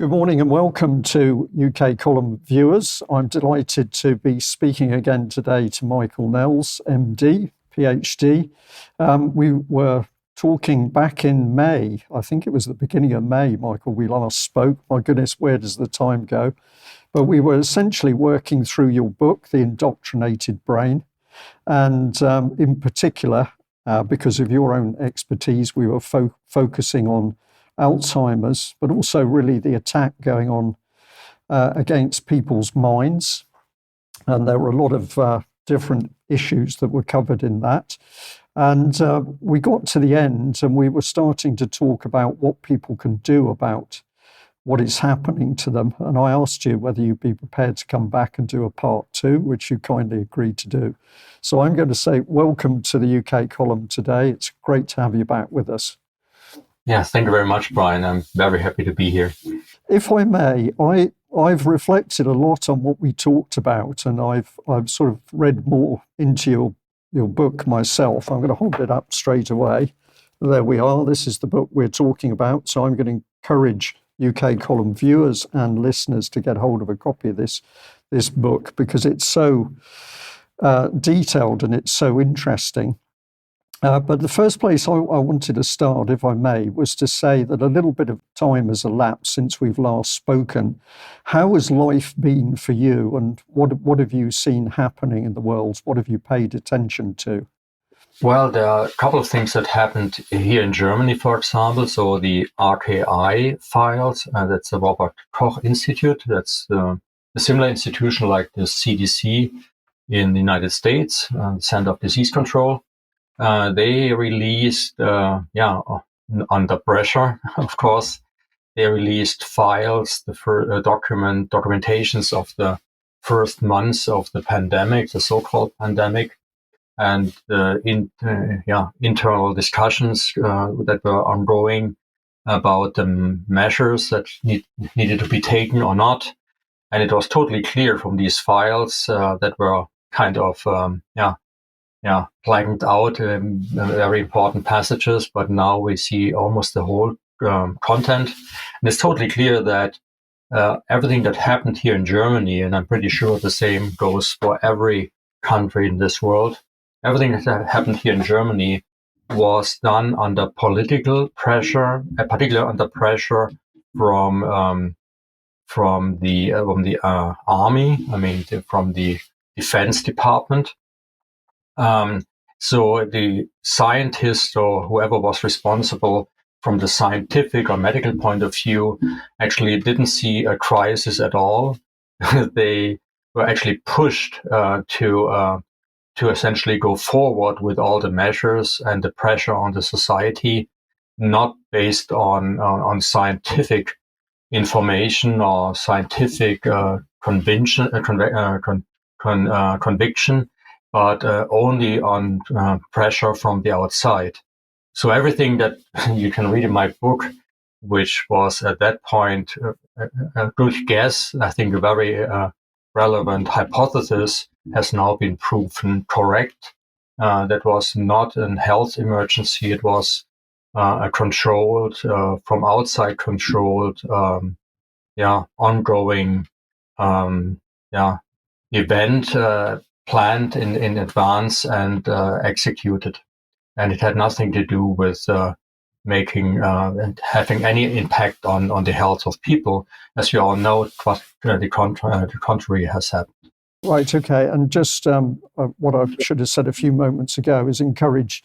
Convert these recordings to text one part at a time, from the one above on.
Good morning and welcome to UK Column viewers. I'm delighted to be speaking again today to Michael Nehls, MD, PhD. We were talking back in May, I think it was the beginning of May, Michael, we last spoke. My goodness, where does the time go? But we were essentially working through your book, The Indoctrinated Brain. And in particular, because of your own expertise, we were focusing on Alzheimer's, but also really the attack going on against people's minds. And there were a lot of different issues that were covered in that. And we got to the end and we were starting to talk about what people can do about what is happening to them. And I asked you whether you'd be prepared to come back and do a part 2, which you kindly agreed to do. So I'm going to say welcome to the UK Column today. It's great to have you back with us. Yeah, thank you very much, Brian. I'm very happy to be here. If I may, I've reflected a lot on what we talked about, and I've sort of read more into your book myself. I'm going to hold it up straight away. There we are. This is the book we're talking about. So I'm going to encourage UK Column viewers and listeners to get hold of a copy of this book because it's so detailed and it's so interesting. But the first place I wanted to start, if I may, was to say that a little bit of time has elapsed since we've last spoken. How has life been for you, and what have you seen happening in the world? What have you paid attention to? Well, there are a couple of things that happened here in Germany, for example. So the RKI files, that's the Robert Koch Institute. That's a similar institution like the CDC in the United States, Center of Disease Control. They released, under pressure, of course, they released files, the documentations of the first months of the pandemic, the so-called pandemic, and internal discussions that were ongoing about the measures that needed to be taken or not. And it was totally clear from these files that were kind of, blanked out very important passages, but now we see almost the whole content. And it's totally clear that everything that happened here in Germany, and I'm pretty sure the same goes for every country in this world, everything that happened here in Germany was done under political pressure, particularly under pressure from the army, from the defense department. So the scientists or whoever was responsible from the scientific or medical point of view actually didn't see a crisis at all. They were actually pushed to essentially go forward with all the measures and the pressure on the society, not based on scientific information or scientific conviction, but only on pressure from the outside. So everything that you can read in my book, which was at that point a good guess, I think a very relevant hypothesis, has now been proven correct. That was not a health emergency. It was a controlled, from outside controlled, ongoing event planned in advance and executed. And it had nothing to do with having any impact on the health of people. As you all know, the contrary has happened. Right, okay. And just what I should have said a few moments ago is encourage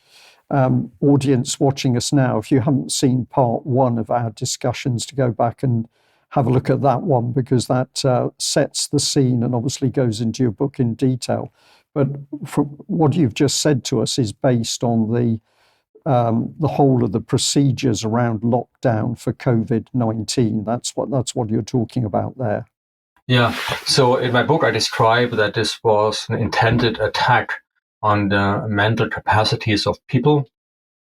audience watching us now, if you haven't seen part 1 of our discussions, to go back and have a look at that one, because that sets the scene and obviously goes into your book in detail. But from what you've just said to us is based on the whole of the procedures around lockdown for COVID-19. That's what you're talking about there. Yeah. So in my book, I describe that this was an intended attack on the mental capacities of people.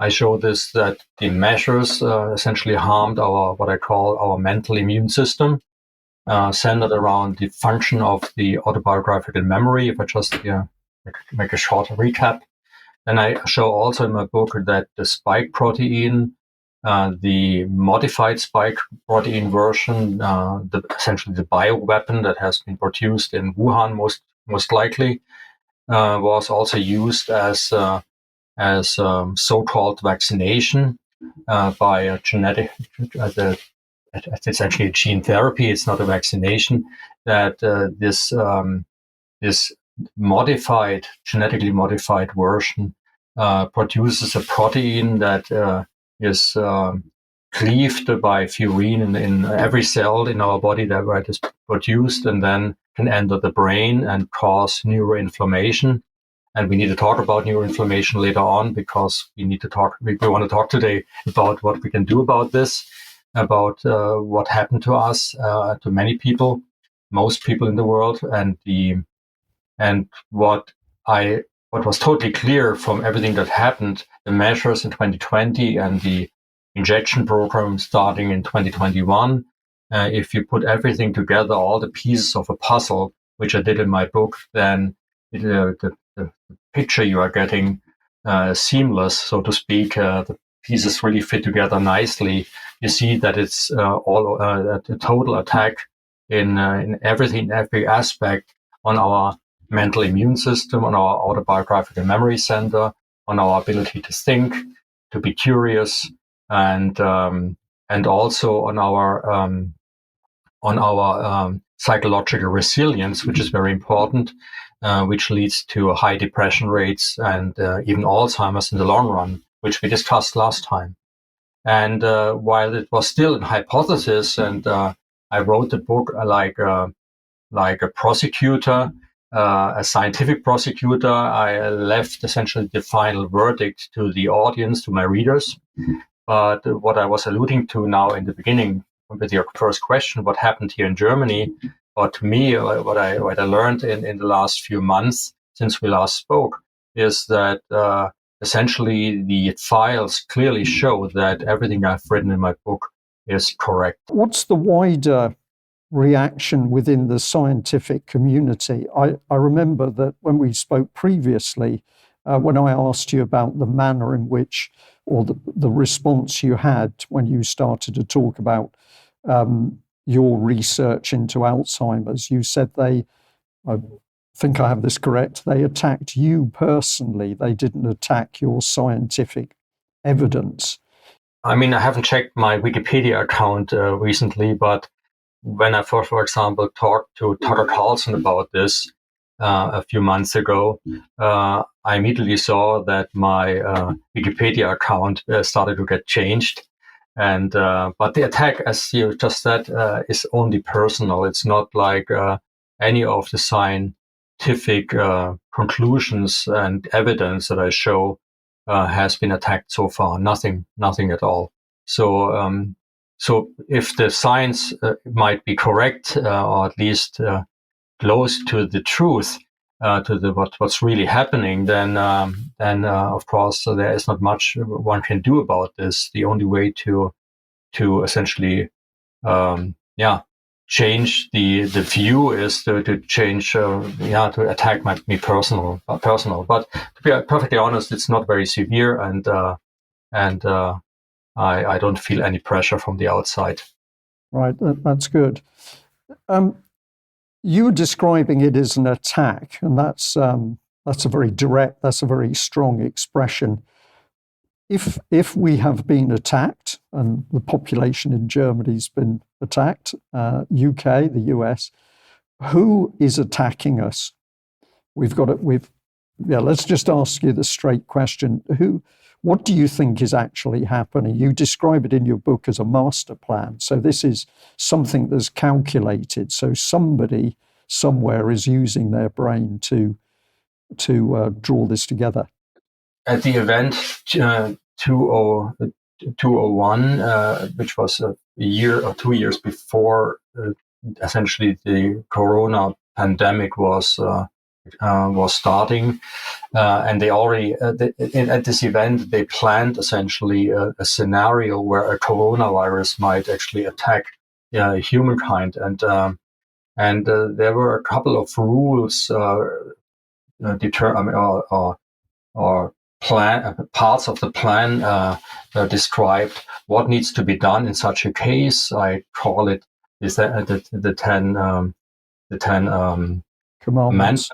I show this, that the measures essentially harmed what I call our mental immune system, centered around the function of the autobiographical memory. If I just make a short recap, then I show also in my book that the spike protein the modified spike protein version, essentially the bioweapon that has been produced in Wuhan, most likely, was also used as so-called vaccination by a genetic. It's actually a gene therapy. It's not a vaccination. That this genetically modified version produces a protein that is cleaved by furin in every cell in our body that where it is produced, and then can enter the brain and cause neuroinflammation. And we need to talk about neuroinflammation later on, because we want to talk today about what we can do about this, about what happened to us, to many people, most people in the world, and what was totally clear from everything that happened, the measures in 2020 and the injection program starting in 2021. If you put everything together, all the pieces of a puzzle, which I did in my book, then the picture you are getting seamless, so to speak. The pieces really fit together nicely. You see that it's all a total attack in everything, every aspect on our mental immune system, on our autobiographical memory center, on our ability to think, to be curious, and also on our psychological resilience, which is very important, which leads to high depression rates and even Alzheimer's in the long run, which we discussed last time. And while it was still a hypothesis, and I wrote the book like a prosecutor, a scientific prosecutor, I left essentially the final verdict to the audience, to my readers. But what I was alluding to now in the beginning, with your first question, what happened here in Germany, or to me, what I learned in the last few months since we last spoke, is that essentially the files clearly show that everything I've written in my book is correct. What's the wider reaction within the scientific community? I remember that when we spoke previously, when I asked you about the manner in which, or the response you had when you started to talk about your research into Alzheimer's, you said I think I have this correct, they attacked you personally. They didn't attack your scientific evidence. I mean, I haven't checked my Wikipedia account recently, but when I, for example, talked to Tucker Carlson about this a few months ago, I immediately saw that my Wikipedia account started to get changed. And but the attack, as you just said, is only personal. It's not like any of the scientific conclusions and evidence that I show has been attacked so far. Nothing at all. So so if the science might be correct, or at least close to the truth, to what's really happening, then of course there is not much one can do about this. The only way to essentially change the view is to change to attack me personal. But to be perfectly honest, it's not very severe, and I don't feel any pressure from the outside. Right, that's good. You were describing it as an attack, and that's a very direct, that's a very strong expression. If we have been attacked, and the population in Germany's been attacked, UK, the US, who is attacking us? Let's just ask you the straight question. What do you think is actually happening? You describe it in your book as a master plan. So this is something that's calculated. So somebody somewhere is using their brain to draw this together. At the event 2001, which was a year or 2 years before essentially the corona pandemic was starting, and they already at this event they planned essentially a scenario where a coronavirus might actually attack humankind, and there were a couple of rules or parts of the plan described what needs to be done in such a case. I call it the 10 Commandments.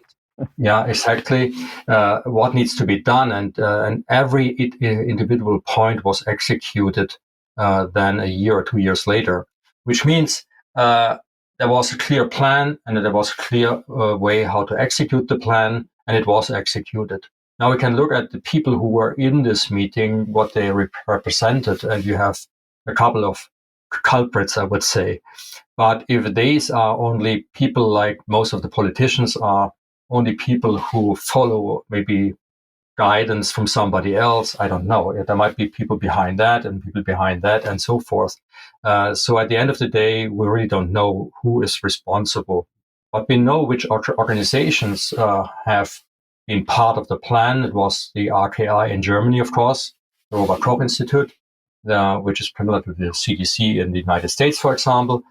Yeah, exactly. What needs to be done, and every individual point was executed then a year or 2 years later, which means there was a clear plan and there was a clear way how to execute the plan, and it was executed. Now we can look at the people who were in this meeting, what they represented, and you have a couple of culprits, I would say. But if these are only people, like most of the politicians are, only people who follow maybe guidance from somebody else, I don't know. There might be people behind that and people behind that and so forth. So at the end of the day, we really don't know who is responsible. But we know which organizations have been part of the plan. It was the RKI in Germany, of course, the Robert Koch Institute, which is similar to the CDC in the United States, for example.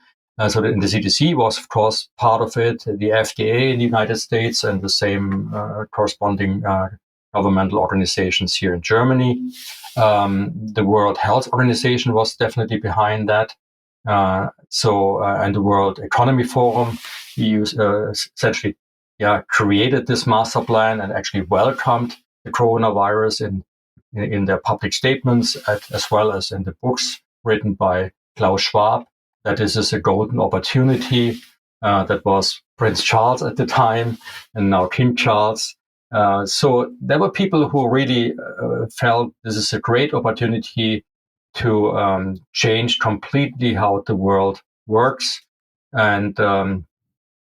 So the CDC was, of course, part of it, the FDA in the United States, and the same corresponding governmental organizations here in Germany. The World Health Organization was definitely behind that. And the World Economic Forum, essentially created this master plan and actually welcomed the coronavirus in their public statements, as well as in the books written by Klaus Schwab, that this is a golden opportunity. That was Prince Charles at the time, and now King Charles. So there were people who really felt this is a great opportunity to change completely how the world works, and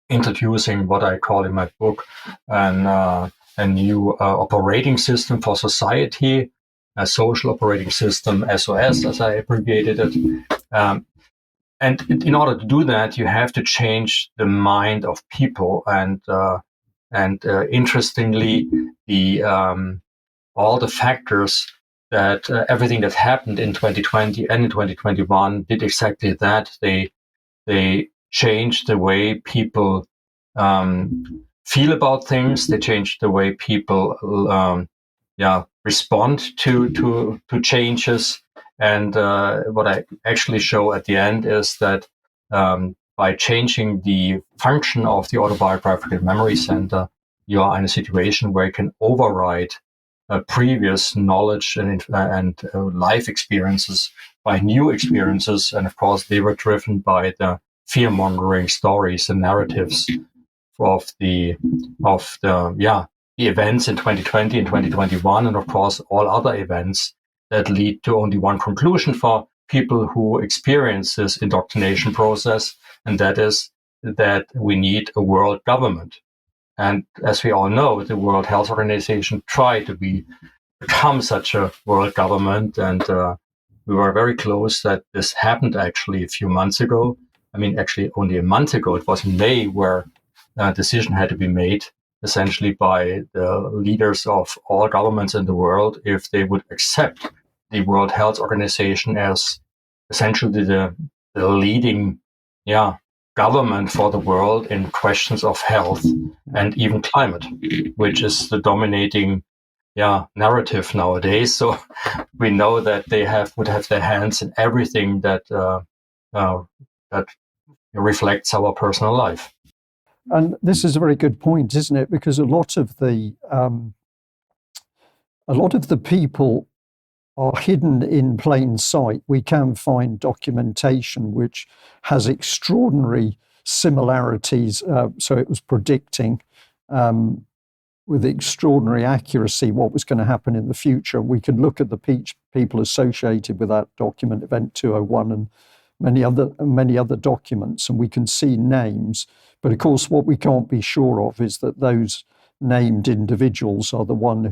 introducing what I call in my book a new operating system for society, a social operating system, SOS, as I abbreviated it. And in order to do that, you have to change the mind of people. And interestingly, all the factors that everything that happened in 2020 and in 2021 did exactly that. They changed the way people feel about things. They changed the way people respond to changes. And what I actually show at the end is that by changing the function of the autobiographical memory center, you are in a situation where you can override previous knowledge and life experiences by new experiences. And of course, they were driven by the fear-mongering stories and narratives of the events in 2020 and 2021, and of course, all other events that lead to only one conclusion for people who experience this indoctrination process, and that is that we need a world government. And as we all know, the World Health Organization tried to become such a world government, and we were very close that this happened actually a few months ago. I mean, actually only a month ago. It was in May where a decision had to be made, essentially by the leaders of all governments in the world, if they would accept the World Health Organization as essentially the leading government for the world in questions of health and even climate, which is the dominating narrative nowadays. So we know that they would have their hands in everything that reflects our personal life. And this is a very good point, isn't it? Because a lot of the people are hidden in plain sight. We can find documentation which has extraordinary similarities. So it was predicting with extraordinary accuracy what was going to happen in the future. We can look at the people associated with that document, Event 201, and many other documents, and we can see names. But of course, what we can't be sure of is that those named individuals are the ones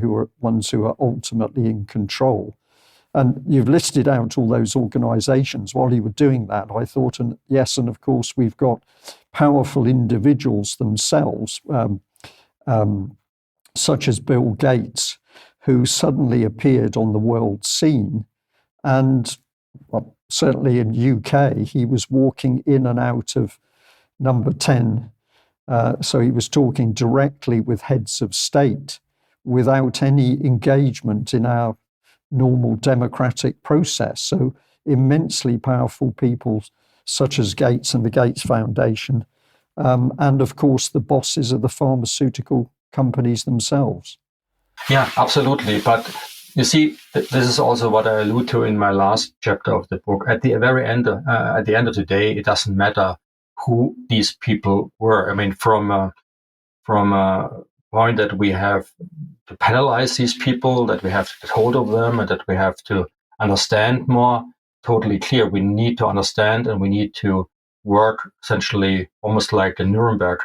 who are ultimately in control. And you've listed out all those organizations. While you were doing that, I thought, and of course, we've got powerful individuals themselves, such as Bill Gates, who suddenly appeared on the world scene. And certainly in UK, he was walking in and out of number 10. So he was talking directly with heads of state, without any engagement in our normal democratic process. So immensely powerful people such as Gates and the Gates Foundation, and of course the bosses of the pharmaceutical companies themselves. Yeah, absolutely. But you see, this is also what I allude to in my last chapter of the book. At the very end, at the end of the day, it doesn't matter who these people were. I mean, from a point that we have to penalize these people, that we have to get hold of them, and that we have to understand more. Totally clear. We need to understand, and we need to work essentially almost like the Nuremberg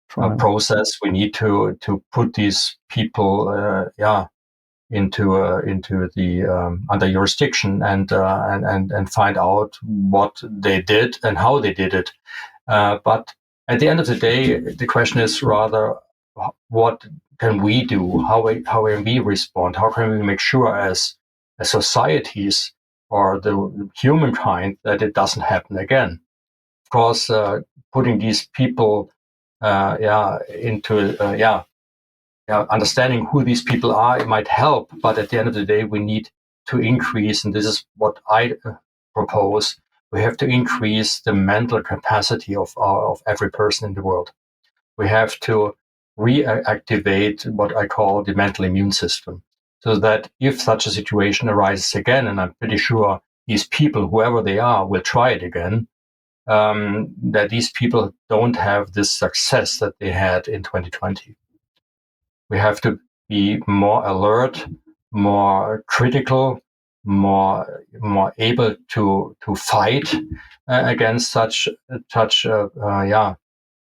process. We need to put these people, into the under jurisdiction and find out what they did and how they did it. But at the end of the day, the question is rather, what can we do? How can we respond? How can we make sure as societies or the humankind that it doesn't happen again? Of course, putting these people into understanding who these people are, it might help, but at the end of the day, we need to increase, and this is what I propose, we have to increase the mental capacity of every person in the world. We have to reactivate what I call the mental immune system, so that if such a situation arises again, and I'm pretty sure these people, whoever they are, will try it again, that these people don't have this success that they had in 2020. We have to be more alert, more critical, more able to fight against such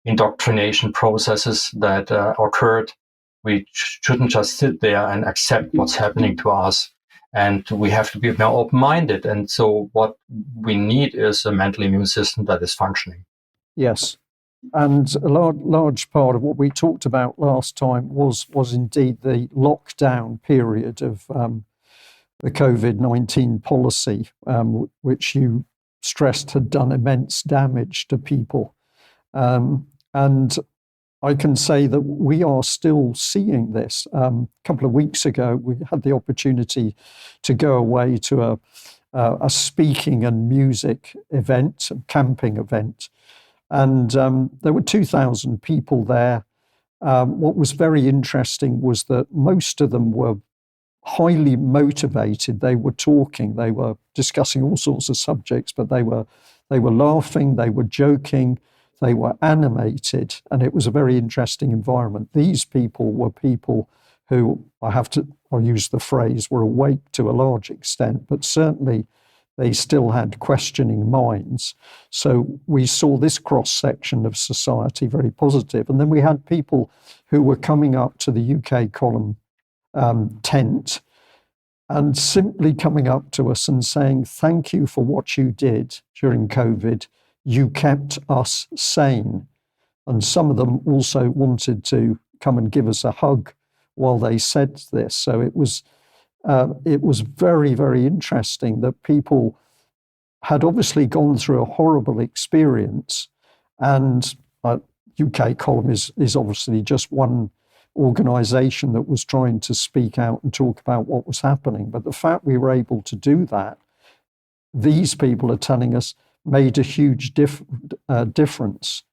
indoctrination processes that occurred. We shouldn't just sit there and accept what's happening to us. And we have to be more open-minded. And so what we need is a mental immune system that is functioning. Yes. And a large part of what we talked about last time was indeed the lockdown period of the COVID-19 policy, which you stressed had done immense damage to people. And I can say that we are still seeing this. A couple of weeks ago, we had the opportunity to go away to a speaking and music event, a camping event. And there were 2,000 people there. What was very interesting was that most of them were highly motivated. They were talking, they were discussing all sorts of subjects, but they were laughing, they were joking, they were animated, and it was a very interesting environment. These people were people who, I'll use the phrase, were awake to a large extent, but certainly they still had questioning minds. So we saw this cross-section of society very positive. And then we had people who were coming up to the UK column tent and simply coming up to us and saying, thank you for what you did during COVID. You kept us sane. And some of them also wanted to come and give us a hug while they said this. So it was very, very interesting that people had obviously gone through a horrible experience, and UK column is obviously just one organisation that was trying to speak out and talk about what was happening. But the fact we were able to do that, these people are telling us, made a huge difference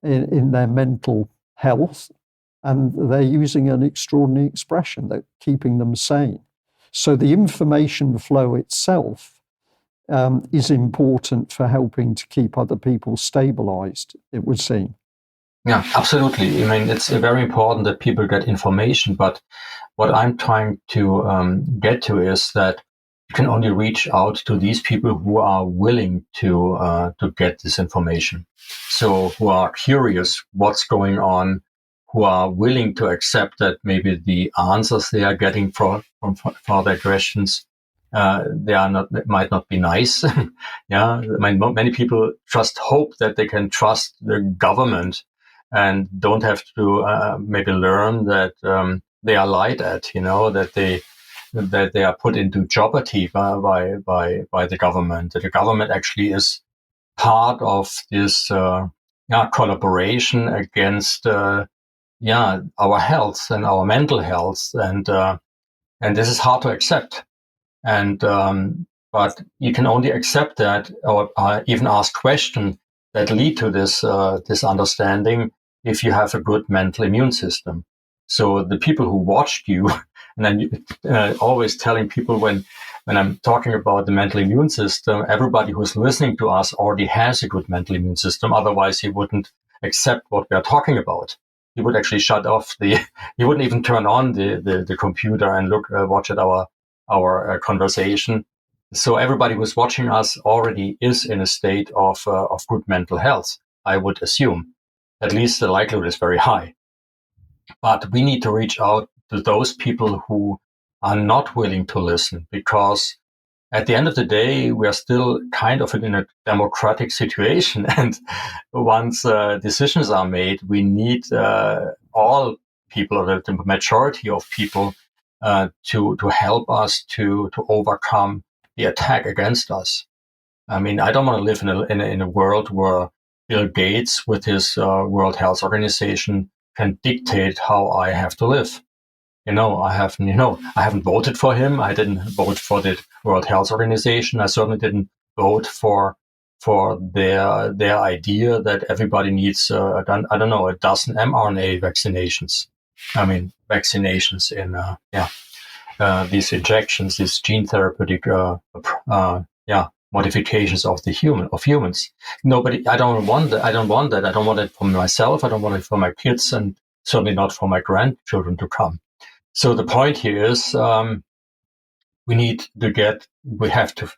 in their mental health, and they're using an extraordinary expression, that keeping them sane. So the information flow itself is important for helping to keep other people stabilized, it would seem. Yeah, absolutely. I mean, it's very important that people get information, but what I'm trying to get to is that you can only reach out to these people who are willing to get this information. So who are curious what's going on, who are willing to accept that maybe the answers they are getting for their questions, might not be nice. Yeah, I mean, many people just hope that they can trust the government and don't have to maybe learn that they are lied at, that they are put into jeopardy by the government. That the government actually is part of this collaboration against our health and our mental health, and this is hard to accept. And but you can only accept that, or even ask questions that lead to this understanding, if you have a good mental immune system. So the people who watched you, and I'm always telling people when I'm talking about the mental immune system, everybody who's listening to us already has a good mental immune system. Otherwise, he wouldn't accept what we are talking about. He would actually shut off he wouldn't even turn on the computer and watch at our conversation. So everybody who's watching us already is in a state of good mental health, I would assume. At least the likelihood is very high. But we need to reach out to those people who are not willing to listen, because at the end of the day, we are still kind of in a democratic situation. And once decisions are made, we need all people, or the majority of people, to help us to overcome the attack against us. I mean, I don't want to live in a world where Bill Gates, with his World Health Organization, can dictate how I have to live. I haven't voted for him. I didn't vote for the World Health Organization. I certainly didn't vote for their idea that everybody needs a dozen mRNA vaccinations. I mean, vaccinations in these injections, these gene therapeutic modifications of humans. I don't want that. I don't want that. I don't want it for myself. I don't want it for my kids, and certainly not for my grandchildren to come. So the point here is, we have to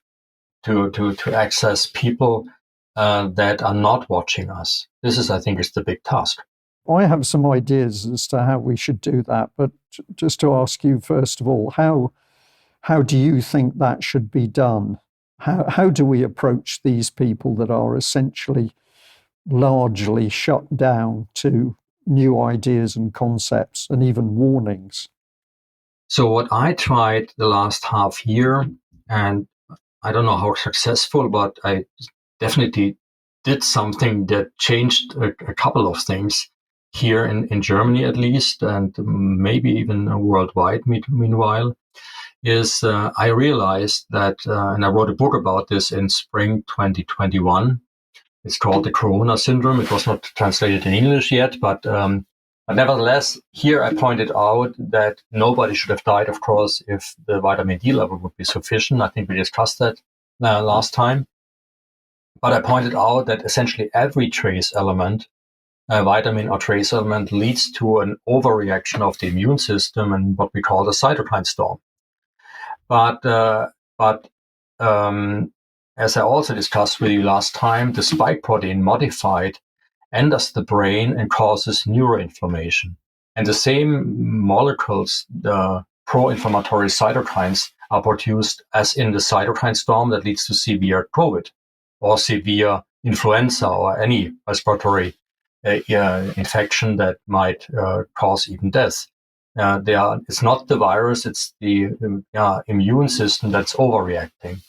access people that are not watching us. This is, I think, is the big task. I have some ideas as to how we should do that, but just to ask you first of all, how do you think that should be done? How do we approach these people that are essentially largely shut down to new ideas and concepts and even warnings? So what I tried the last half year, and I don't know how successful, but I definitely did something that changed a couple of things here in Germany, at least, and maybe even worldwide meanwhile, is I realized that, and I wrote a book about this in spring 2021. It's called The Corona Syndrome. It was not translated in English yet, but nevertheless, here I pointed out that nobody should have died, of course, if the vitamin D level would be sufficient. I think we discussed that last time. But I pointed out that essentially every trace element, vitamin or trace element, leads to an overreaction of the immune system and what we call the cytokine storm. But as I also discussed with you last time, the spike protein modified enters the brain and causes neuroinflammation. And the same molecules, the pro-inflammatory cytokines, are produced as in the cytokine storm that leads to severe COVID or severe influenza or any respiratory infection that might cause even death. It's not the virus, it's the immune system that's overreacting.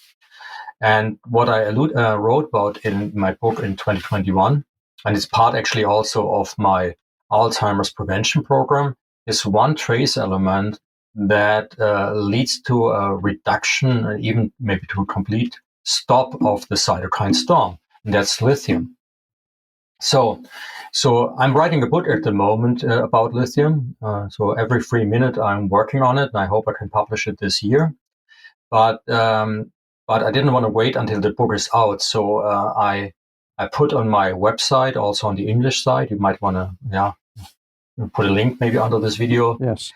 And what I wrote about in my book in 2021, and it's part actually also of my Alzheimer's prevention program, is one trace element that leads to a reduction, and even maybe to a complete stop of the cytokine storm, and that's lithium. So I'm writing a book at the moment about lithium. So every 3 minutes I'm working on it, and I hope I can publish it this year. But I didn't want to wait until the book is out. So I put on my website, also on the English side, you might want to put a link maybe under this video. Yes.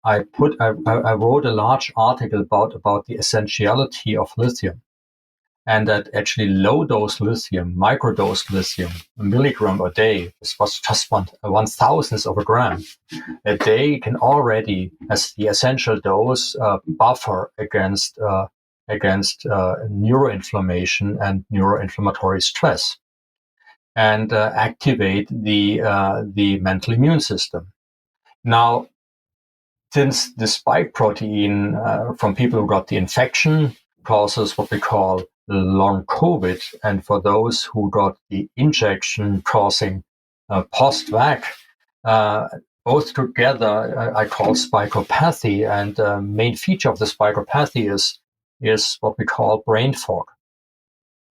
I wrote a large article about the essentiality of lithium, and that actually low dose lithium, microdose lithium, a milligram a day, this was just 1/1000th of a gram a day, can already, as the essential dose, buffer against neuroinflammation and neuroinflammatory stress, and activate the mental immune system. Now, since the spike protein from people who got the infection causes what we call long COVID, and for those who got the injection causing post-vac both together I call spikopathy, and the main feature of the spikopathy is what we call brain fog.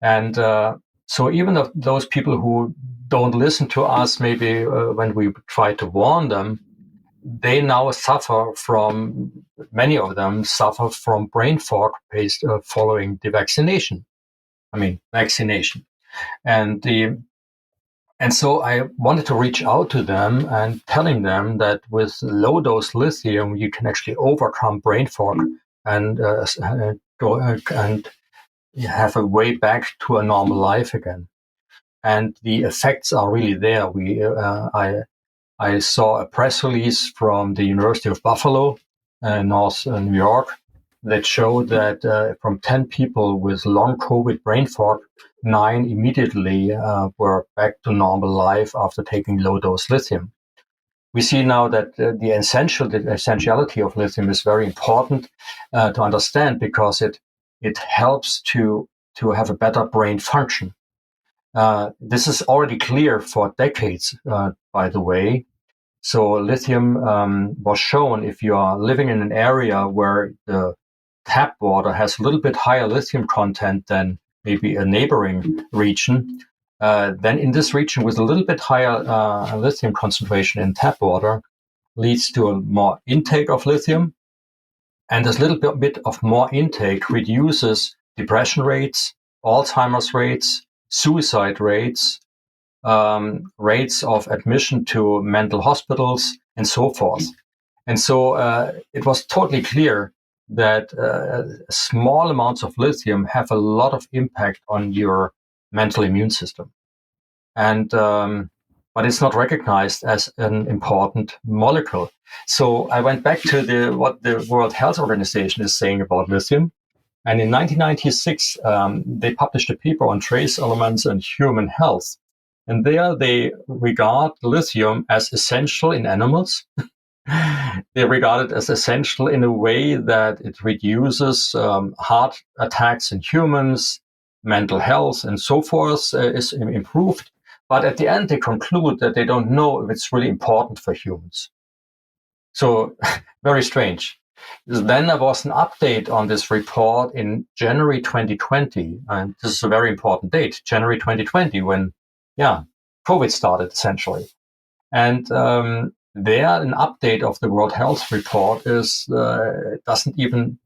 And so even of those people who don't listen to us, maybe when we try to warn them, they now suffer from, many of them suffer from brain fog based following the vaccination. And so I wanted to reach out to them and telling them that with low dose lithium, you can actually overcome brain fog and and have a way back to a normal life again. And the effects are really there. I saw a press release from the University of Buffalo, North New York, that showed that from 10 people with long COVID brain fog, 9 immediately were back to normal life after taking low-dose lithium. We see now that the essentiality of lithium is very important to understand, because it helps to have a better brain function. This is already clear for decades, by the way. So lithium was shown if you are living in an area where the tap water has a little bit higher lithium content than maybe a neighboring region, then in this region with a little bit higher lithium concentration in tap water leads to a more intake of lithium. And this little bit of more intake reduces depression rates, Alzheimer's rates, suicide rates, rates of admission to mental hospitals, and so forth. And so it was totally clear that small amounts of lithium have a lot of impact on your mental immune system. And but it's not recognized as an important molecule. So I went back to what the World Health Organization is saying about lithium. And in 1996, they published a paper on trace elements and human health. And there they regard lithium as essential in animals. They regard it as essential in a way that it reduces heart attacks in humans, mental health, and so forth is improved. But at the end, they conclude that they don't know if it's really important for humans. So very strange. Then there was an update on this report in January 2020. And this is a very important date, January 2020, when, COVID started essentially. And there, an update of the World Health Report doesn't even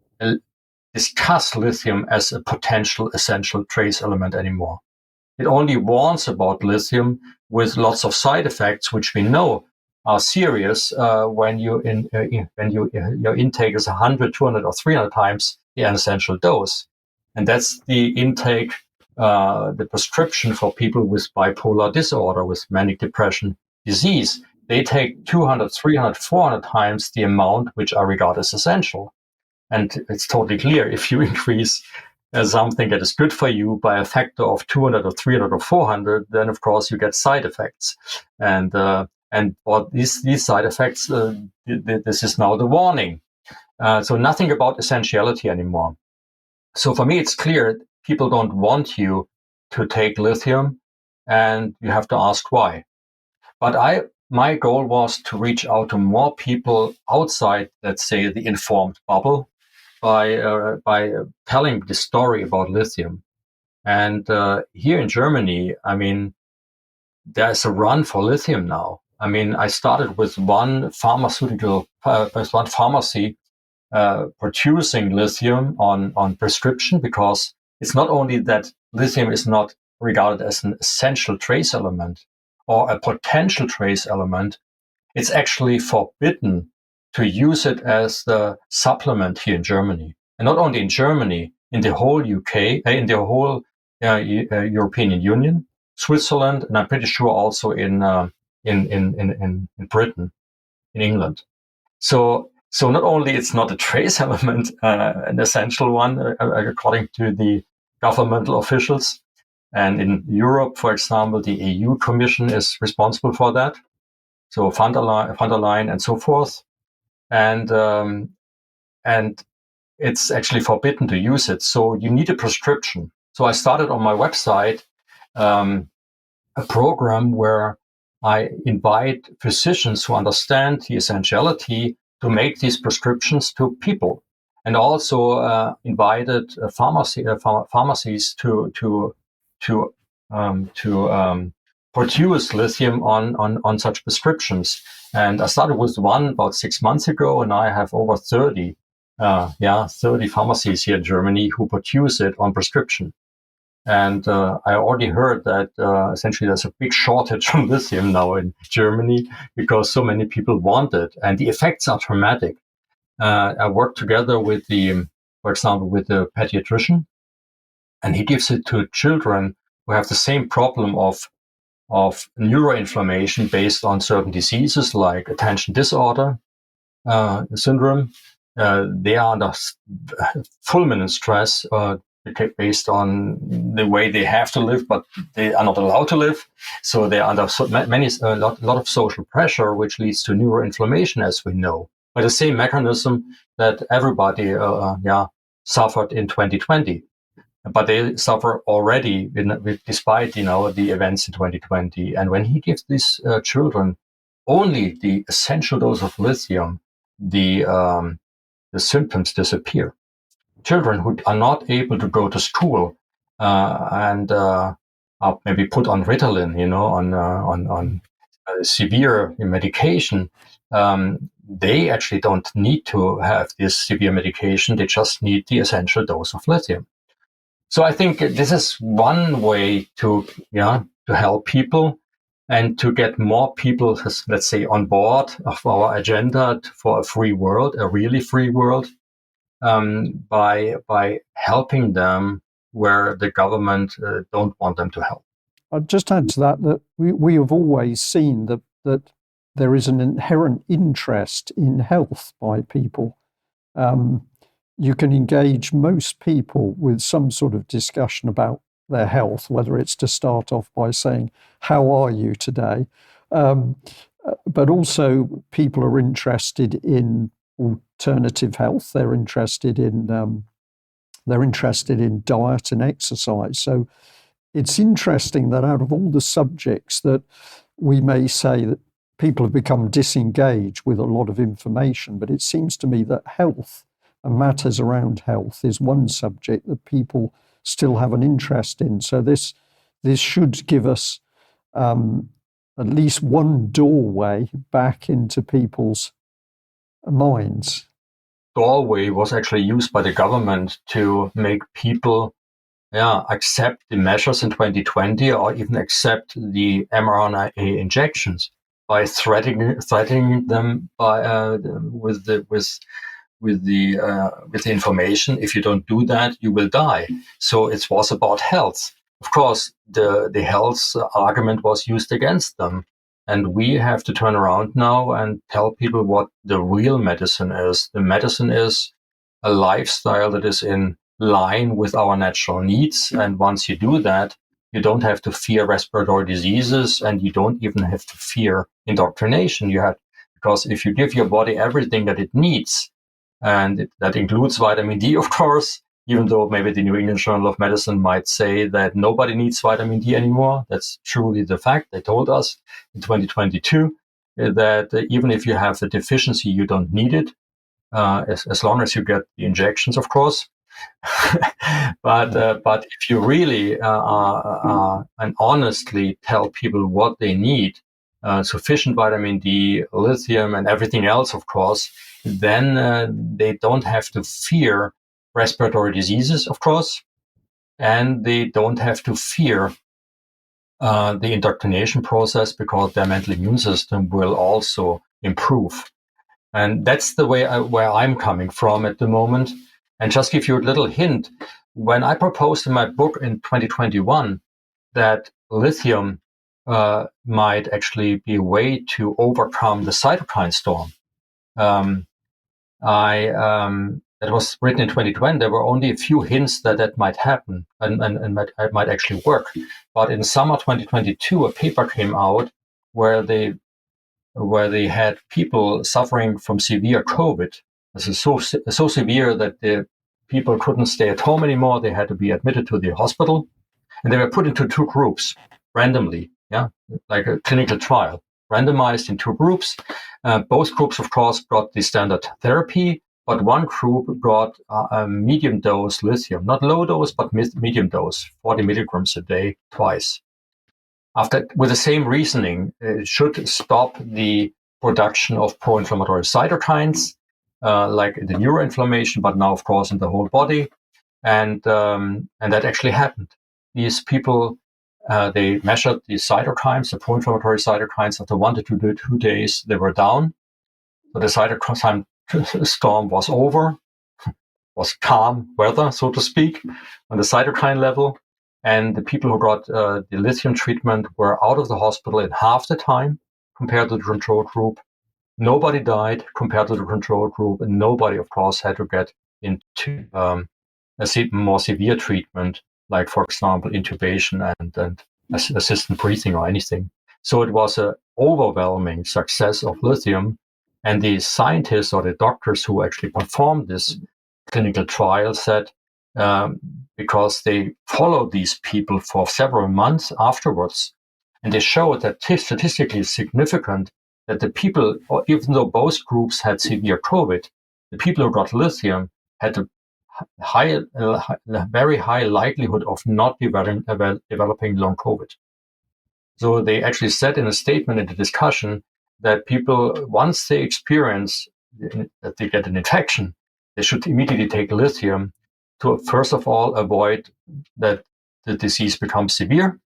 discuss lithium as a potential essential trace element anymore. It only warns about lithium with lots of side effects, which we know are serious when your intake is 100, 200, or 300 times the essential dose. And that's the intake, the prescription for people with bipolar disorder, with manic depression disease. They take 200, 300, 400 times the amount which are regarded as essential. And it's totally clear, if you increase something that is good for you by a factor of 200 or 300 or 400, then of course you get side effects. And for these side effects, this is now the warning. So nothing about essentiality anymore. So for me, it's clear people don't want you to take lithium, and you have to ask why. But my goal was to reach out to more people outside, let's say, the informed bubble by telling the story about lithium. And here in Germany, there's a run for lithium now. I started with one pharmacy producing lithium on prescription, because it's not only that lithium is not regarded as an essential trace element or a potential trace element, it's actually forbidden to use it as the supplement here in Germany. And not only in Germany, in the whole UK, in the whole European Union, Switzerland, and I'm pretty sure also in Britain, in England. So not only it's not a trace element, an essential one, according to the governmental officials, and in Europe, for example, the EU Commission is responsible for that. So von der Leyen and so forth, and it's actually forbidden to use it. So you need a prescription. So I started on my website a program where I invite physicians who understand the essentiality to make these prescriptions to people, and also invited pharmacies to produce lithium on such prescriptions. And I started with one about 6 months ago, and I have over 30 pharmacies here in Germany who produce it on prescription. And I already heard that essentially there's a big shortage of lithium now in Germany because so many people want it, and the effects are dramatic. I work together with for example, with the pediatrician, and he gives it to children who have the same problem of neuroinflammation based on certain diseases like attention disorder syndrome. They are under fulminant stress based on the way they have to live, but they are not allowed to live. So they are under a lot of social pressure, which leads to neuroinflammation, as we know. By the same mechanism that everybody suffered in 2020. But they suffer already despite the events in 2020. And when he gives these children only the essential dose of lithium, the symptoms disappear. Children who are not able to go to school and are maybe put on Ritalin, on severe medication, they actually don't need to have this severe medication. They just need the essential dose of lithium. So I think this is one way to help people and to get more people, let's say, on board of our agenda for a free world, a really free world, by helping them where the government don't want them to help. I'd just add to that we have always seen that there is an inherent interest in health by people. You can engage most people with some sort of discussion about their health, whether it's to start off by saying, "How are you today?" But also people are interested in alternative health. They're interested in diet and exercise. So it's interesting that out of all the subjects that we may say that people have become disengaged with a lot of information, but it seems to me that health and matters around health is one subject that people still have an interest in. So this should give us at least one doorway back into people's minds. Doorway was actually used by the government to make people accept the measures in 2020 or even accept the mRNA injections by threatening them by with the information, if you don't do that, you will die. So it was about health. Of course, the health argument was used against them. And we have to turn around now and tell people what the real medicine is. The medicine is a lifestyle that is in line with our natural needs. And once you do that, you don't have to fear respiratory diseases, and you don't even have to fear indoctrination. Because if you give your body everything that it needs, and that includes vitamin D, of course, even though maybe the New England Journal of Medicine might say that nobody needs vitamin D anymore. That's truly the fact. They told us in 2022 that even if you have the deficiency, you don't need it, as long as you get the injections, of course. But if you really and honestly tell people what they need, sufficient vitamin D, lithium, and everything else, of course, then they don't have to fear respiratory diseases, of course, and they don't have to fear the indoctrination process, because their mental immune system will also improve. And that's the way where I'm coming from at the moment. And just give you a little hint, when I proposed in my book in 2021 that lithium might actually be a way to overcome the cytokine storm, that was written in 2020. There were only a few hints that might happen and might actually work. But in summer 2022, a paper came out where they had people suffering from severe COVID. This is so severe that the people couldn't stay at home anymore. They had to be admitted to the hospital, and they were put into two groups randomly. like a clinical trial, randomized in two groups. Both groups, of course, got the standard therapy, but one group got a medium dose lithium, not low dose, but medium dose, 40 milligrams a day, twice. With the same reasoning, it should stop the production of pro-inflammatory cytokines, like the neuroinflammation, but now, of course, in the whole body. And that actually happened. These people, they measured the cytokines, the pro-inflammatory cytokines. After 1 to 2 days, they were down. So the cytokine storm was over, was calm weather, so to speak, on the cytokine level. And the people who got the lithium treatment were out of the hospital in half the time compared to the control group. Nobody died compared to the control group, and nobody, of course, had to get into a more severe treatment, like, for example, intubation and assisted breathing or anything. So it was an overwhelming success of lithium. And the scientists or the doctors who actually performed this clinical trial said, because they followed these people for several months afterwards, and they showed that statistically significant that the people, even though both groups had severe COVID, the people who got lithium had a very high likelihood of not developing long COVID. So they actually said in a statement in the discussion that people, once they experience that they get an infection, they should immediately take lithium to, first of all, avoid that the disease becomes severe,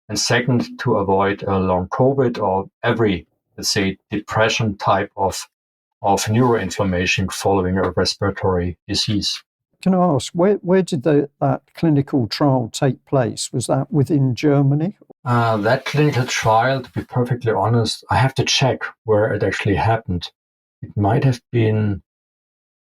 and second, to avoid long COVID or every, let's say, depression type of neuroinflammation following a respiratory disease. Can I ask, where did that clinical trial take place? Was that within Germany? That clinical trial, to be perfectly honest, I have to check where it actually happened. It might have been,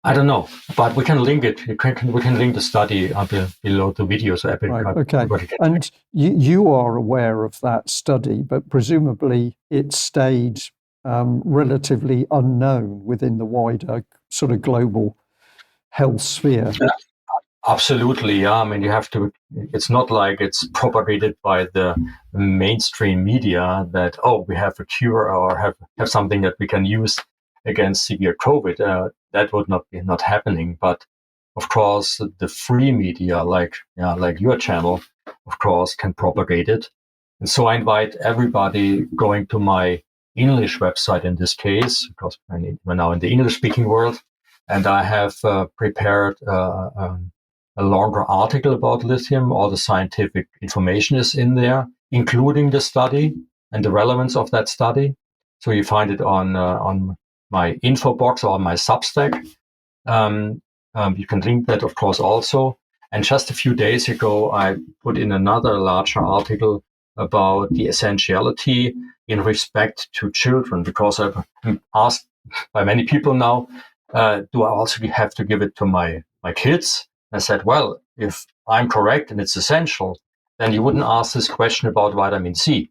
I don't know, but we can link it. We can link the study below the video, so everybody can. And you are aware of that study, but presumably it stayed relatively unknown within the wider sort of global health sphere. Yeah, absolutely, yeah. I mean, it's not like it's propagated by the mainstream media that, we have a cure or have something that we can use against severe COVID. That would not happening. But of course, the free media, like your channel, of course, can propagate it. And so I invite everybody going to my English website in this case, because we're now in the English-speaking world, and I have prepared a longer article about lithium. All the scientific information is in there, including the study and the relevance of that study. So you find it on my info box or on my Substack. You can link that, of course, also. And just a few days ago, I put in another larger article about the essentiality in respect to children, because I've been asked by many people now, do I also have to give it to my kids? I said, well, if I'm correct and it's essential, then you wouldn't ask this question about vitamin C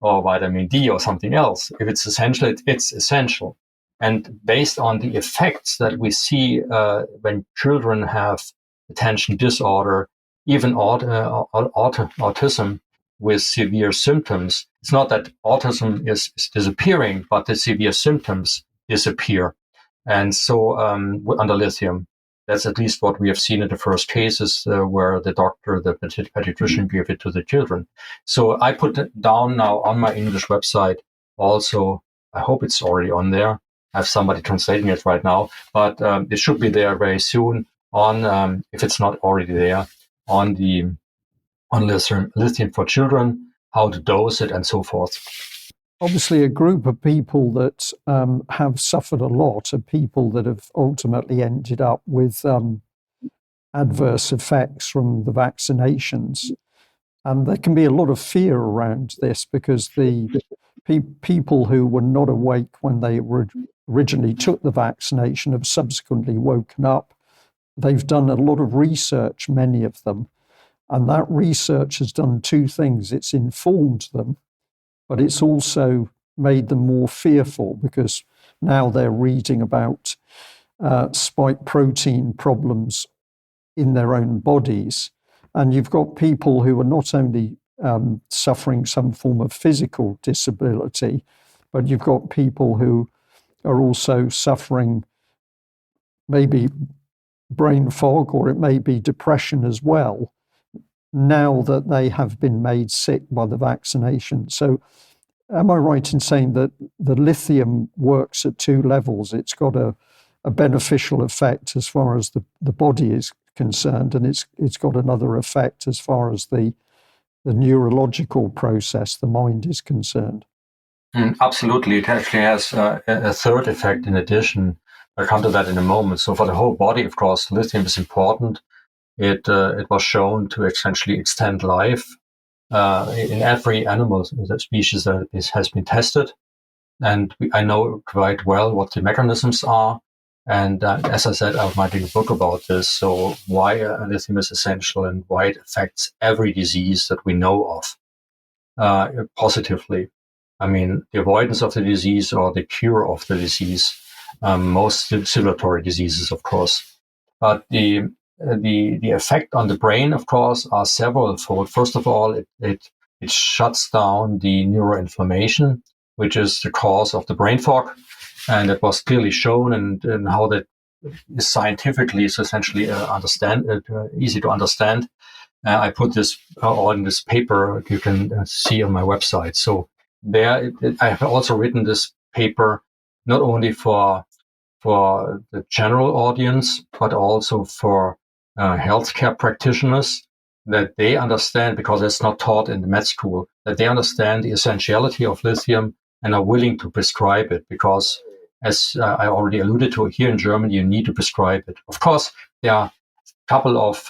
or vitamin D or something else. If it's essential, it's essential. And based on the effects that we see when children have attention disorder, even autism with severe symptoms, it's not that autism is disappearing, but the severe symptoms disappear. And so under lithium, that's at least what we have seen in the first cases where the doctor, the pediatrician, gave it to the children. So I put it down now on my English website also. I hope it's already on there. I have somebody translating it right now, but it should be there very soon on, if it's not already there, on lithium for children, how to dose it, and so forth. Obviously, a group of people that have suffered a lot are people that have ultimately ended up with adverse effects from the vaccinations. And there can be a lot of fear around this because the people who were not awake when they originally took the vaccination have subsequently woken up. They've done a lot of research, many of them, and that research has done two things. It's informed them, but it's also made them more fearful because now they're reading about spike protein problems in their own bodies. And you've got people who are not only suffering some form of physical disability, but you've got people who are also suffering maybe brain fog, or it may be depression as well, now that they have been made sick by the vaccination. So am I right in saying that the lithium works at two levels? It's got a beneficial effect as far as the body is concerned, and it's got another effect as far as the neurological process, the mind, is concerned. Absolutely. It actually has a third effect in addition. I'll come to that in a moment. So for the whole body, of course, lithium is important. It was shown to essentially extend life in every animal species that has been tested. And I know quite well what the mechanisms are. And as I said, I'm writing a book about this. So why lithium is essential and why it affects every disease that we know of positively. I mean, the avoidance of the disease or the cure of the disease, most circulatory diseases, of course. But the effect on the brain, of course, are several-fold. First of all, it shuts down the neuroinflammation, which is the cause of the brain fog. And it was clearly shown and how that is scientifically is essentially easy to understand. I put this all in this paper you can see on my website. So there, I have also written this paper not only for the general audience, but also for healthcare practitioners, that they understand, because it's not taught in the med school, that they understand the essentiality of lithium and are willing to prescribe it, because as I already alluded to, here in Germany, you need to prescribe it. Of course, there are a couple of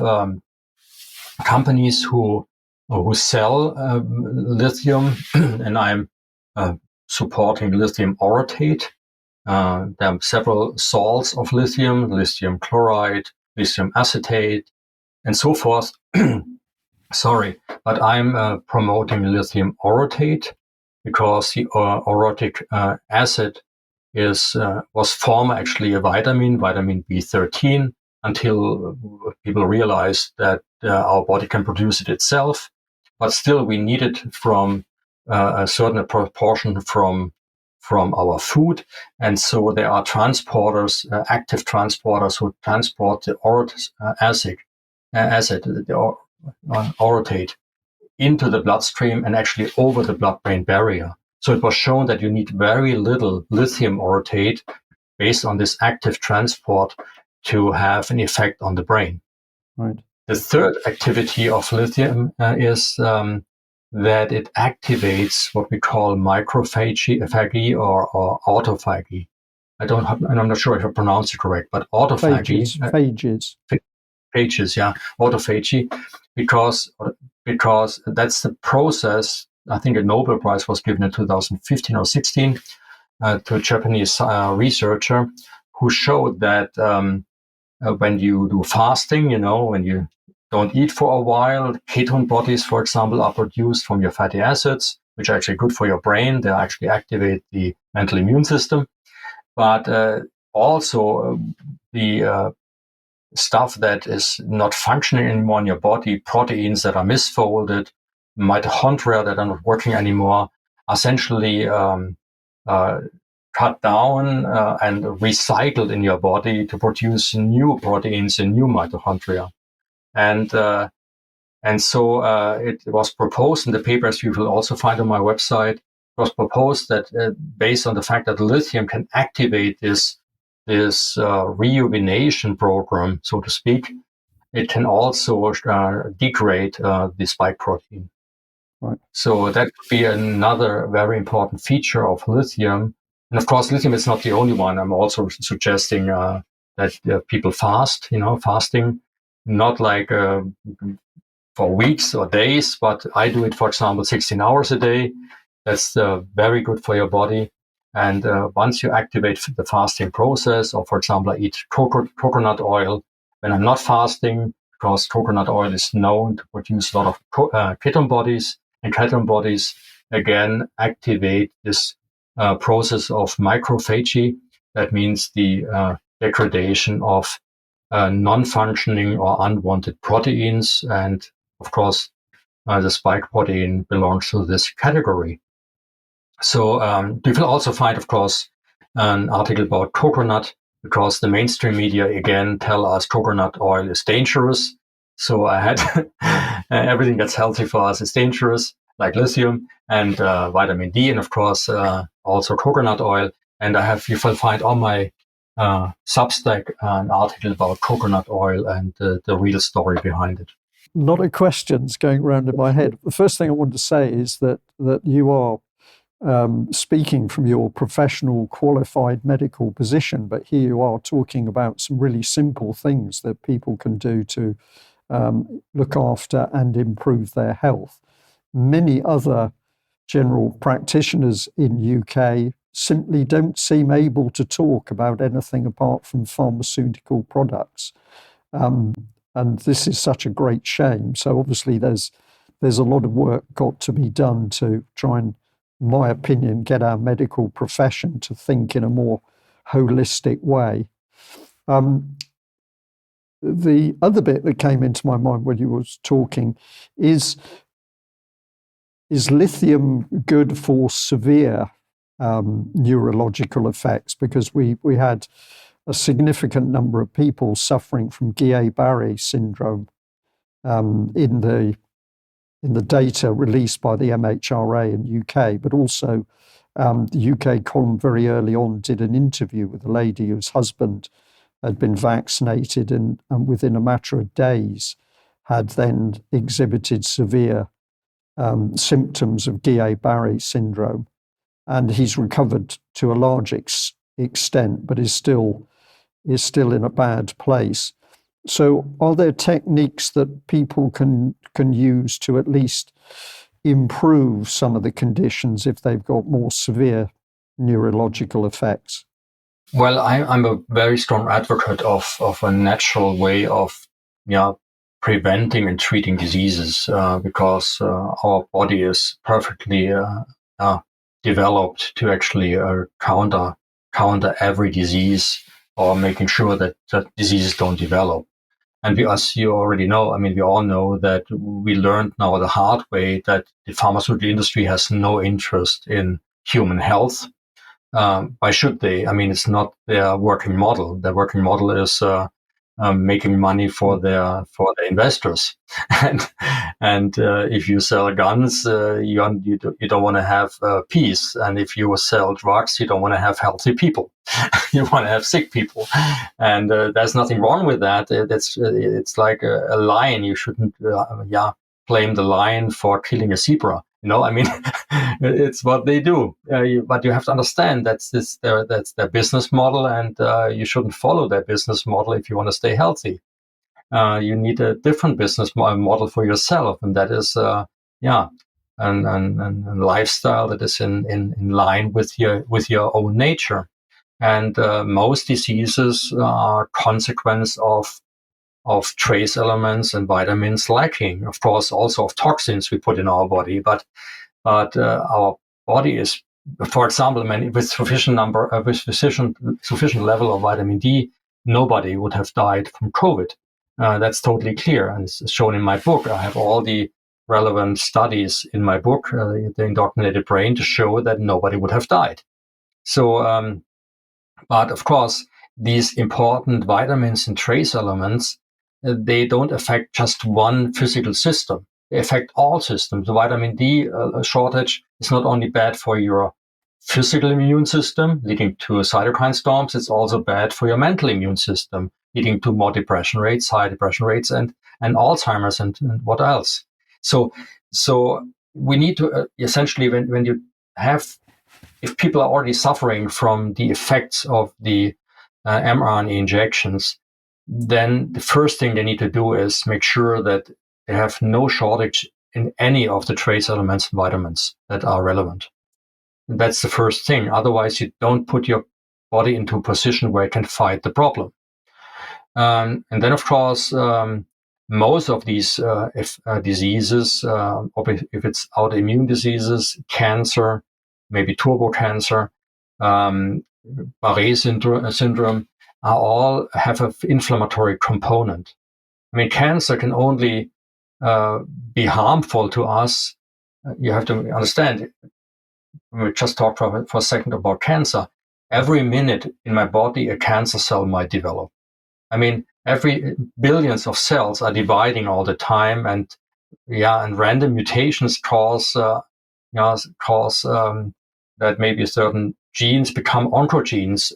companies who sell lithium, and I'm supporting lithium orotate. There are several salts of lithium, lithium chloride, lithium acetate, and so forth. Sorry, but I'm promoting lithium orotate because the orotic acid was former actually a vitamin B13, until people realized that our body can produce it itself. But still, we need it from a certain proportion from our food. And so there are transporters, active transporters, who transport the acid, the orotate, into the bloodstream and actually over the blood-brain barrier. So it was shown that you need very little lithium orotate based on this active transport to have an effect on the brain. Right. The third activity of lithium is that it activates what we call microphagy or autophagy. I'm not sure if I pronounced it correct, but autophagy. Phages, yeah, autophagy, because that's the process. I think a Nobel Prize was given in 2015 or 16 to a Japanese researcher who showed that when you do fasting, when you don't eat for a while, ketone bodies, for example, are produced from your fatty acids, which are actually good for your brain. They actually activate the mental immune system. But also the stuff that is not functioning anymore in your body, proteins that are misfolded, mitochondria that are not working anymore, are essentially cut down and recycled in your body to produce new proteins and new mitochondria. And so it was proposed in the papers you will also find on my website. It was proposed that based on the fact that lithium can activate this rejuvenation program, so to speak, it can also degrade the spike protein. Right. So that could be another very important feature of lithium. And of course, lithium is not the only one. I'm also suggesting that people fast, fasting, not like for weeks or days, but I do it, for example, 16 hours a day. That's very good for your body. And once you activate the fasting process, or for example, I eat coconut oil when I'm not fasting, because coconut oil is known to produce a lot of ketone bodies, and ketone bodies, again, activate this process of microphagy. That means the degradation of non-functioning or unwanted proteins. And of course, the spike protein belongs to this category. So you will also find, of course, an article about coconut, because the mainstream media again tell us coconut oil is dangerous. So I had everything that's healthy for us is dangerous, like lithium and vitamin D, and of course also coconut oil. And you will find on my Substack an article about coconut oil and the real story behind it. A lot of questions going around in my head. The first thing I want to say is that you are speaking from your professional, qualified medical position, but here you are talking about some really simple things that people can do to look after and improve their health. Many other general practitioners in UK simply don't seem able to talk about anything apart from pharmaceutical products. And this is such a great shame. So obviously there's a lot of work got to be done to try and, in my opinion, get our medical profession to think in a more holistic way. The other bit that came into my mind when you was talking is lithium good for severe neurological effects? Because we had a significant number of people suffering from Guillain-Barré syndrome in the data released by the MHRA in UK, but also the UK column very early on did an interview with a lady whose husband had been vaccinated and within a matter of days had then exhibited severe symptoms of Guillain-Barré syndrome. And he's recovered to a large extent, but is still in a bad place. So are there techniques that people can use to at least improve some of the conditions if they've got more severe neurological effects? Well, I'm a very strong advocate of a natural way of preventing and treating diseases because our body is perfectly developed to actually counter every disease, or making sure that diseases don't develop. And as you already know, we all know that we learned now the hard way that the pharmaceutical industry has no interest in human health. Why should they? It's not their working model. Their working model is making money for their investors. and if you sell guns, you don't want to have peace. And if you sell drugs, you don't want to have healthy people. You want to have sick people. And there's nothing wrong with that. It's like a lion. You shouldn't blame the lion for killing a zebra. It's what they do. But you have to understand that's their business model, and you shouldn't follow their business model if you want to stay healthy. You need a different business model for yourself, and that is a lifestyle that is in line with your own nature. And most diseases are consequence of trace elements and vitamins lacking. Of course, also of toxins we put in our body, but our body is, for example, with sufficient level of vitamin D, nobody would have died from COVID. That's totally clear, and it's shown in my book. I have all the relevant studies in my book, The Indoctrinated Brain, to show that nobody would have died. So, but of course, these important vitamins and trace elements, they don't affect just one physical system. They affect all systems. The vitamin D shortage is not only bad for your physical immune system, leading to cytokine storms, it's also bad for your mental immune system, leading to more depression rates, high depression rates, and Alzheimer's and what else. So we need to essentially, when you have, if people are already suffering from the effects of the mRNA injections, then the first thing they need to do is make sure that they have no shortage in any of the trace elements and vitamins that are relevant. And that's the first thing. Otherwise, you don't put your body into a position where it can fight the problem. And then, of course, most of these diseases, if it's autoimmune diseases, cancer, maybe turbo cancer, Barré syndrome, all have an inflammatory component. Cancer can only be harmful to us. You have to understand, we just talked for a second about cancer. Every minute in my body, a cancer cell might develop. I mean, every billions of cells are dividing all the time, and random mutations cause that maybe certain genes become oncogenes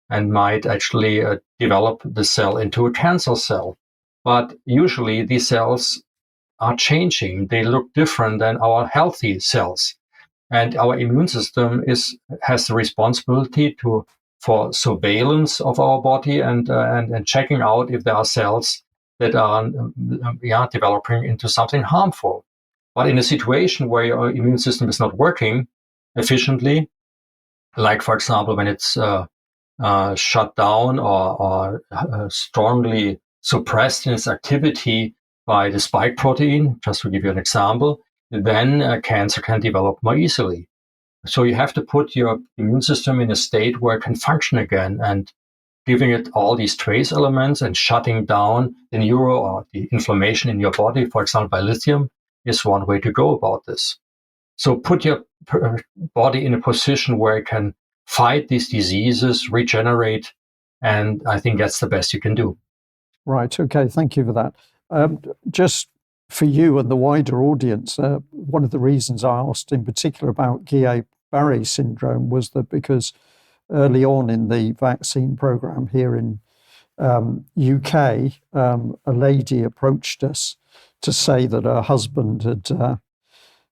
and might actually develop the cell into a cancer cell. But usually these cells are changing. They look different than our healthy cells. And our immune system has the responsibility for surveillance of our body and checking out if there are cells that are developing into something harmful. But in a situation where your immune system is not working efficiently, like for example when it's shut down or strongly suppressed in its activity by the spike protein, just to give you an example, then cancer can develop more easily. So you have to put your immune system in a state where it can function again, and giving it all these trace elements and shutting down the neuro or the inflammation in your body, for example, by lithium, is one way to go about this. So put your body in a position where it can fight these diseases, regenerate, and I think that's the best you can do. Right. Okay. Thank you for that. Just for you and the wider audience, one of the reasons I asked in particular about Guillain-Barré syndrome was that because early on in the vaccine program here in UK, a lady approached us to say that her husband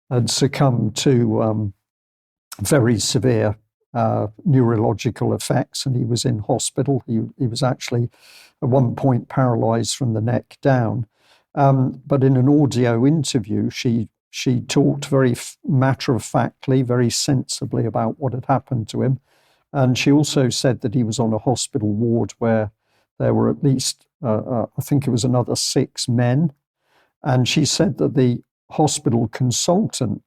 had succumbed to very severe neurological effects, and he was in hospital. He was actually at one point paralyzed from the neck down. But in an audio interview, she talked very matter-of-factly, very sensibly about what had happened to him. And she also said that he was on a hospital ward where there were at least, I think it was another 6 men. And she said that the hospital consultant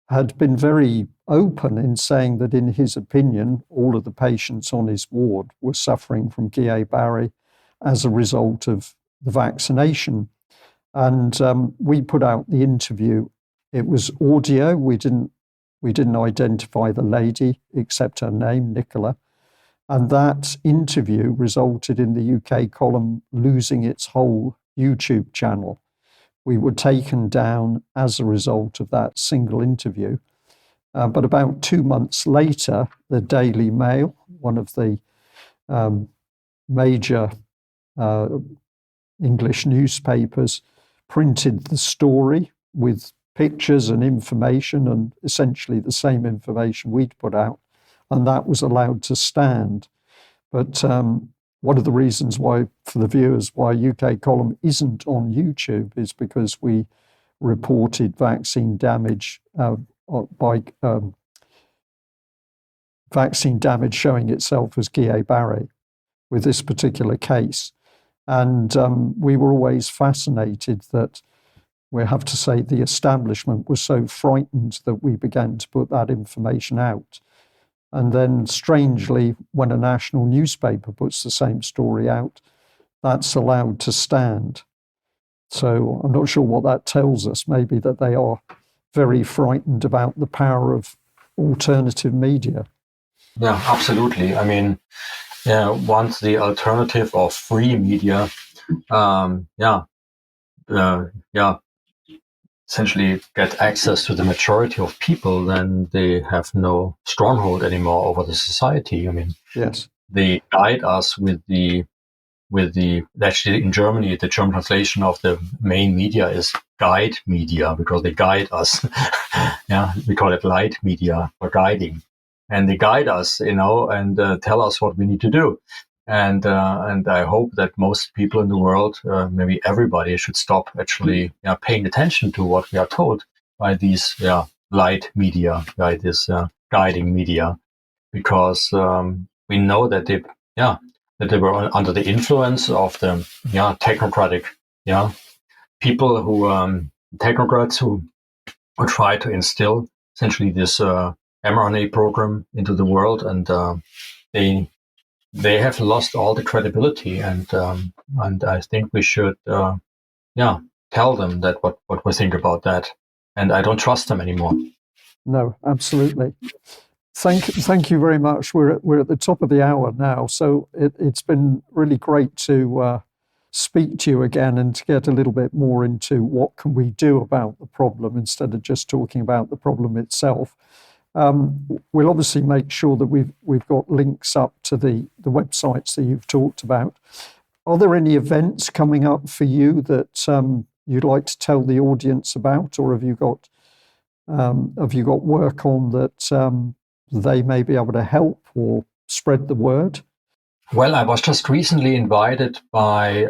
had been very open in saying that, in his opinion, all of the patients on his ward were suffering from Guillain-Barré as a result of the vaccination. And we put out the interview. It was audio. We didn't identify the lady except her name, Nicola. And that interview resulted in the UK column losing its whole YouTube channel. We were taken down as a result of that single interview. But about 2 months later, the Daily Mail, one of the major English newspapers, printed the story with pictures and information, and essentially the same information we'd put out, and that was allowed to stand. But one of the reasons why, for the viewers, why UK column isn't on YouTube is because we reported vaccine damage vaccine damage showing itself as Guillain-Barré with this particular case. And we were always fascinated that, we have to say, the establishment was so frightened that we began to put that information out. And then, strangely, when a national newspaper puts the same story out, that's allowed to stand. So I'm not sure what that tells us. Maybe that they are very frightened about the power of alternative media. Yeah, absolutely. I mean, once the alternative of free media, essentially get access to the majority of people, then they have no stronghold anymore over the society. I mean, yes, they guide us with the actually in Germany, the German translation of the main media is guide media, because they guide us. We call it light media for guiding, and they guide us, and tell us what we need to do. And I hope that most people in the world, maybe everybody, should stop actually paying attention to what we are told by these light media, by this guiding media, because we know that they were under the influence of the technocratic people who technocrats who try to instill essentially this mRNA program into the world, and they have lost all the credibility, and I think we should tell them that what we think about that, and I don't trust them anymore. No, absolutely. Thank you very much. We're at the top of the hour now, so it's been really great to speak to you again and to get a little bit more into what can we do about the problem instead of just talking about the problem itself. We'll obviously make sure that we've got links up to the websites that you've talked about. Are there any events coming up for you that you'd like to tell the audience about, or have you got work on that they may be able to help or spread the word? Well, I was just recently invited by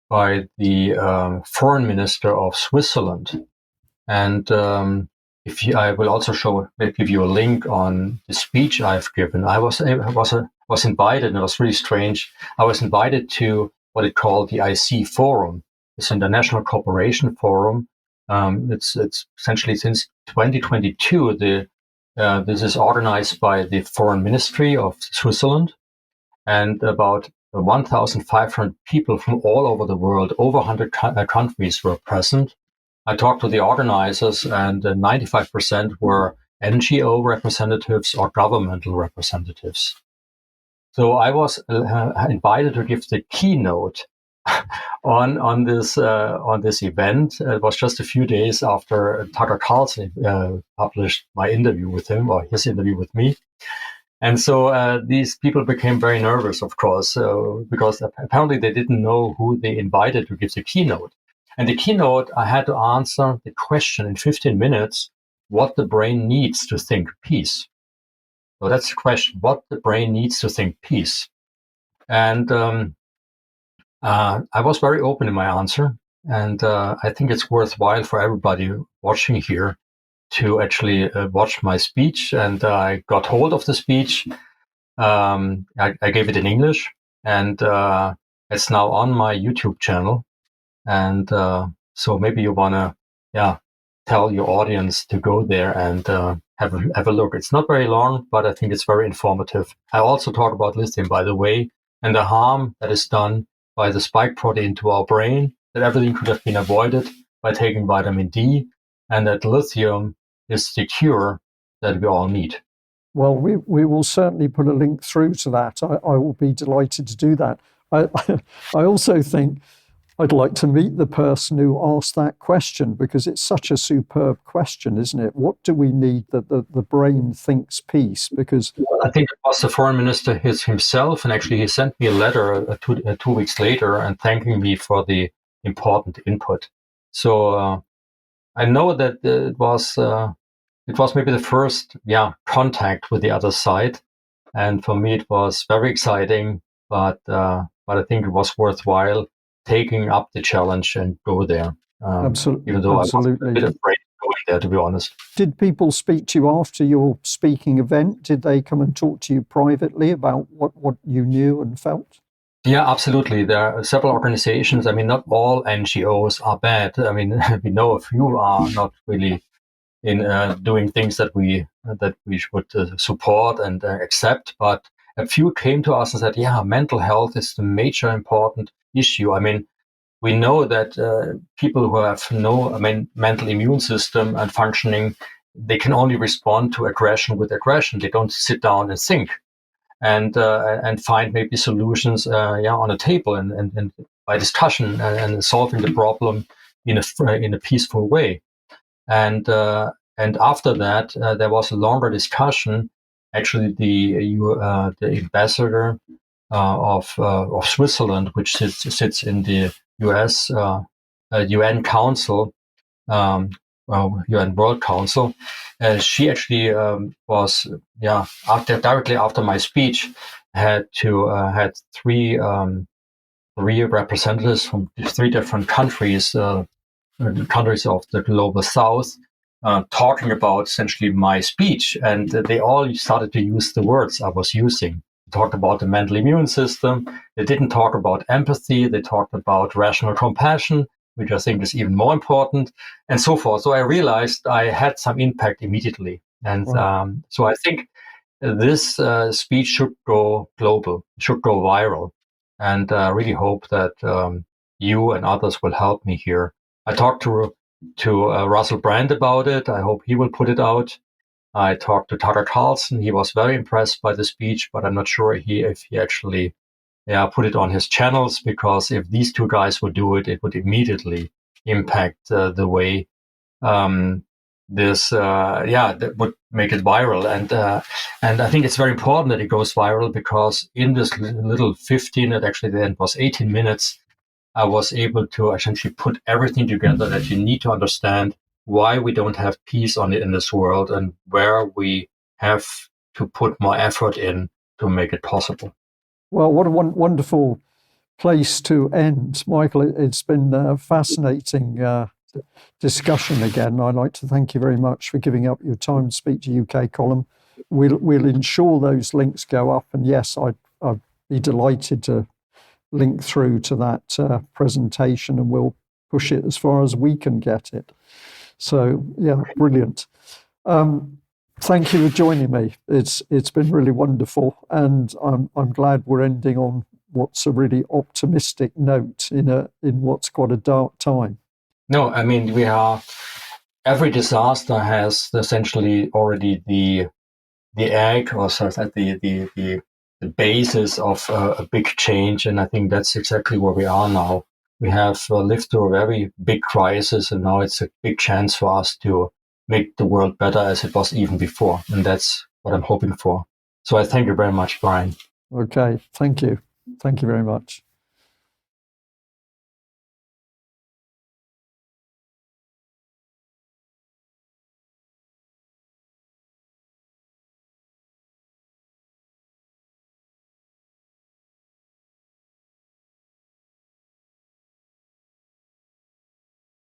the foreign minister of Switzerland, and I will also give you a link on the speech I've given. I was invited, and it was really strange. I was invited to what it called the IC Forum. It's an International Cooperation Forum. It's essentially since 2022. This is organized by the Foreign Ministry of Switzerland, and about 1,500 people from all over the world, over 100 countries were present. I talked to the organizers, and 95% were NGO representatives or governmental representatives. So I was invited to give the keynote on this event. It was just a few days after Tucker Carlson published my interview with him, or his interview with me. And so these people became very nervous, of course, because apparently they didn't know who they invited to give the keynote. And the keynote, I had to answer the question in 15 minutes, what the brain needs to think peace. So that's the question, what the brain needs to think peace. And I was very open in my answer. And I think it's worthwhile for everybody watching here to actually watch my speech. And I got hold of the speech. I gave it in English, and it's now on my YouTube channel. And so maybe you want to, tell your audience to go there and have a look. It's not very long, but I think it's very informative. I also talk about lithium, by the way, and the harm that is done by the spike protein to our brain, that everything could have been avoided by taking vitamin D, and that lithium is the cure that we all need. Well, we will certainly put a link through to that. I will be delighted to do that. I also think I'd like to meet the person who asked that question, because it's such a superb question, isn't it? What do we need that the brain thinks peace? Because I think it was the foreign minister himself, and actually he sent me a letter 2 weeks later and thanking me for the important input. So I know that it was maybe the first contact with the other side, and for me it was very exciting, but I think it was worthwhile taking up the challenge and go there. Absolutely. Even though I was a bit afraid of going there, to be honest. Did people speak to you after your speaking event? Did they come and talk to you privately about what you knew and felt? Yeah, absolutely. There are several organizations. I mean, not all NGOs are bad. I mean, we know a few are not really in doing things that we should support and accept, but a few came to us and said, mental health is the major important issue. I mean, we know that people who have no mental immune system and functioning, they can only respond to aggression with aggression. They don't sit down and think and find maybe solutions on a table and by discussion and solving the problem in a peaceful way. And after that, there was a longer discussion. Actually, the ambassador of Switzerland, which sits in the U.S. UN Council, UN World Council, she actually was directly after my speech had three representatives from 3 different countries. Countries of the global south, talking about essentially my speech, and they all started to use the words I was using. They talked about the mental immune system. They didn't talk about empathy. They talked about rational compassion, which I think is even more important, and so forth. So I realized I had some impact immediately. And so I think this speech should go global, should go viral. And I really hope that you and others will help me here. I talked to Russell Brand about it. I hope he will put it out. I talked to Tucker Carlson. He was very impressed by the speech, but I'm not sure if he actually put it on his channels, because if these two guys would do it, it would immediately impact the way that would make it viral. And I think it's very important that it goes viral, because in this little 15, it actually then was 18 minutes, I was able to essentially put everything together that you need to understand why we don't have peace in this world, and where we have to put more effort in to make it possible. Well, what a wonderful place to end, Michael. It's been a fascinating discussion again. I'd like to thank you very much for giving up your time to speak to UK Column. We'll ensure those links go up, and yes, I'd be delighted to link through to that presentation, and we'll push it as far as we can get it. So yeah, brilliant. Thank you for joining me. It's been really wonderful, and I'm glad we're ending on what's a really optimistic note in what's quite a dark time. No, I mean, every disaster has essentially already the egg, or sort of the basis of a big change, and I think that's exactly where we are now. We have lived through a very big crisis, and now it's a big chance for us to make the world better as it was even before, and that's what I'm hoping for. So I thank you very much, Brian. Okay, thank you very much.